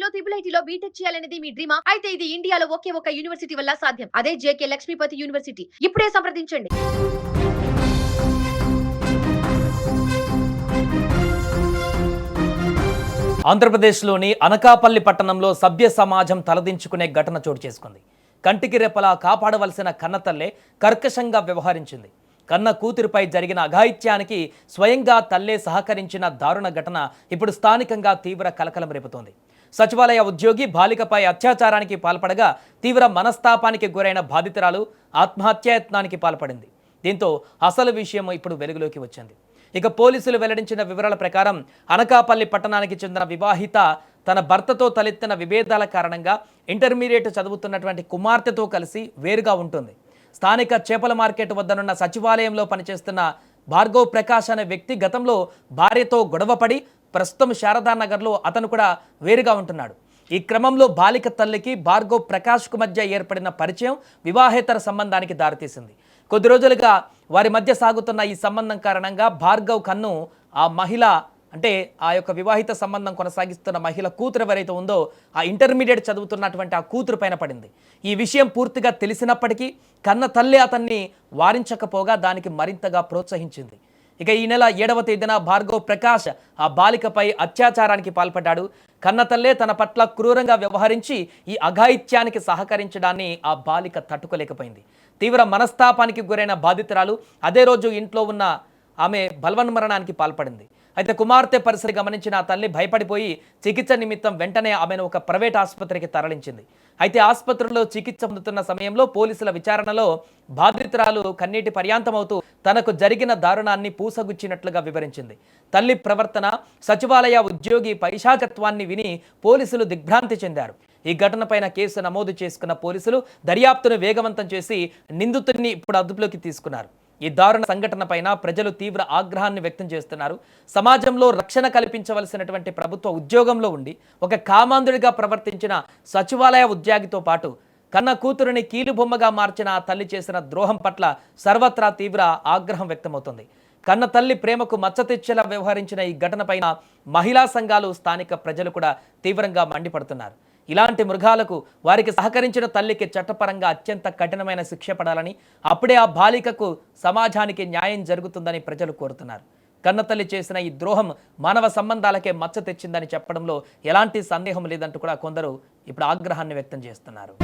ఐఐటీలో triple ఐటీలో BTech చేయాలనేది మీ డ్రీమా? అయితే ఇది ఇండియాలో ఒకే ఒక యూనివర్సిటీ వల్ల సాధ్యం. అదే జేకే లక్ష్మీపతి యూనివర్సిటీ. ఇప్పుడే సంప్రదించండి. ఆంధ్రప్రదేశ్లోని అనకాపల్లి పట్టణంలో సభ్య సమాజం తలదించుకునే ఘటన చోటు చేసుకుంది. కంటికి రెప్పలా కాపాడవలసిన కన్నతల్లే కర్కశంగా వ్యవహరించింది. కన్న కూతురిపై జరిగిన అఘాయిత్యానికి స్వయంగా తల్లే సహకరించిన దారుణ ఘటన ఇప్పుడు స్థానికంగా తీవ్ర కలకలం రేపుతోంది. సచివాలయ ఉద్యోగి బాలికపై అత్యాచారానికి పాల్పడగా తీవ్ర మనస్తాపానికి గురైన బాధితురాలు ఆత్మహత్యాయత్నానికి పాల్పడింది. దీంతో అసలు విషయం ఇప్పుడు వెలుగులోకి వచ్చింది. ఇక పోలీసులు వెల్లడించిన వివరాల ప్రకారం అనకాపల్లి పట్టణానికి చెందిన వివాహిత తన భర్తతో తలెత్తిన విభేదాల కారణంగా ఇంటర్మీడియట్ చదువుతున్నటువంటి కుమార్తెతో కలిసి వేరుగా ఉంటుంది. స్థానిక చేపల మార్కెట్ వద్దనున్న సచివాలయంలో పనిచేస్తున్న భార్గవ్ ప్రకాష్ అనే వ్యక్తి గతంలో భార్యతో గొడవపడి ప్రస్తుతం శారదానగర్లో అతను కూడా వేరుగా ఉంటున్నాడు. ఈ క్రమంలో బాలిక తల్లికి భార్గవ్ ప్రకాష్కు మధ్య ఏర్పడిన పరిచయం వివాహేతర సంబంధానికి దారితీసింది. కొద్ది రోజులుగా వారి మధ్య సాగుతున్న ఈ సంబంధం కారణంగా భార్గవ్ కన్ను ఆ మహిళ అంటే ఆ యొక్క వివాహిత సంబంధం కొనసాగిస్తున్న మహిళ కూతురు ఎవరైతే ఉందో ఆ ఇంటర్మీడియట్ చదువుతున్నటువంటి ఆ కూతురు పైన పడింది. ఈ విషయం పూర్తిగా తెలిసినప్పటికీ కన్న తల్లి అతన్ని వారించకపోగా దానికి మరింతగా ప్రోత్సహించింది. ఇక ఈ నెల 7వ తేదీన భార్గవ్ ప్రకాష్ ఆ బాలికపై అత్యాచారానికి పాల్పడ్డాడు. కన్న తల్లే తన పట్ల క్రూరంగా వ్యవహరించి ఈ అఘాయిత్యానికి సహకరించడాన్ని ఆ బాలిక తట్టుకోలేకపోయింది. తీవ్ర మనస్తాపానికి గురైన బాధితురాలు అదే రోజు ఇంట్లో ఉన్న ఆమె బలవన్మరణానికి పాల్పడింది. అయితే కుమార్తె పరిస్థితి గమనించిన ఆ తల్లి భయపడిపోయి చికిత్స నిమిత్తం వెంటనే ఆమెను ఒక ప్రైవేట్ ఆసుపత్రికి తరలించింది. అయితే ఆసుపత్రిలో చికిత్స పొందుతున్న సమయంలో పోలీసుల విచారణలో బాధితురాలు కన్నీటి పర్యాంతమవుతూ తనకు జరిగిన దారుణాన్ని పూసగుచ్చినట్లుగా వివరించింది. తల్లి ప్రవర్తన, సచివాలయ ఉద్యోగి పైశాచత్వాన్ని విని పోలీసులు దిగ్భ్రాంతి చెందారు. ఈ ఘటనపైన కేసు నమోదు చేసుకున్న పోలీసులు దర్యాప్తును వేగవంతం చేసి నిందితుడిని ఇప్పుడు అదుపులోకి తీసుకున్నారు. ఈ దారుణ సంఘటన పైన ప్రజలు తీవ్ర ఆగ్రహాన్ని వ్యక్తం చేస్తున్నారు. సమాజంలో రక్షణ కల్పించవలసినటువంటి ప్రభుత్వ ఉద్యోగంలో ఉండి ఒక కామాంధుడిగా ప్రవర్తించిన సచివాలయ ఉద్యోగితో పాటు కన్న కూతురుని కీలుబొమ్మగా మార్చిన ఆ తల్లి చేసిన ద్రోహం పట్ల సర్వత్రా తీవ్ర ఆగ్రహం వ్యక్తమవుతుంది. కన్న తల్లి ప్రేమకు మచ్చ తెచ్చేలా వ్యవహరించిన ఈ ఘటన పైన మహిళా సంఘాలు, స్థానిక ప్రజలు కూడా తీవ్రంగా మండిపడుతున్నారు. ఇలాంటి మృగాలకు వారికి సహకరించిన తల్లికి చట్టపరంగా అత్యంత కఠినమైన శిక్ష పడాలని, అప్పుడే ఆ బాలికకు సమాజానికి న్యాయం జరుగుతుందని ప్రజలు కోరుతున్నారు. కన్నతల్లి చేసిన ఈ ద్రోహం మానవ సంబంధాలకే మచ్చ తెచ్చిందని చెప్పడంలో ఎలాంటి సందేహం లేదంటూ కూడా కొందరు ఇప్పుడు ఆగ్రహాన్ని వ్యక్తం చేస్తున్నారు.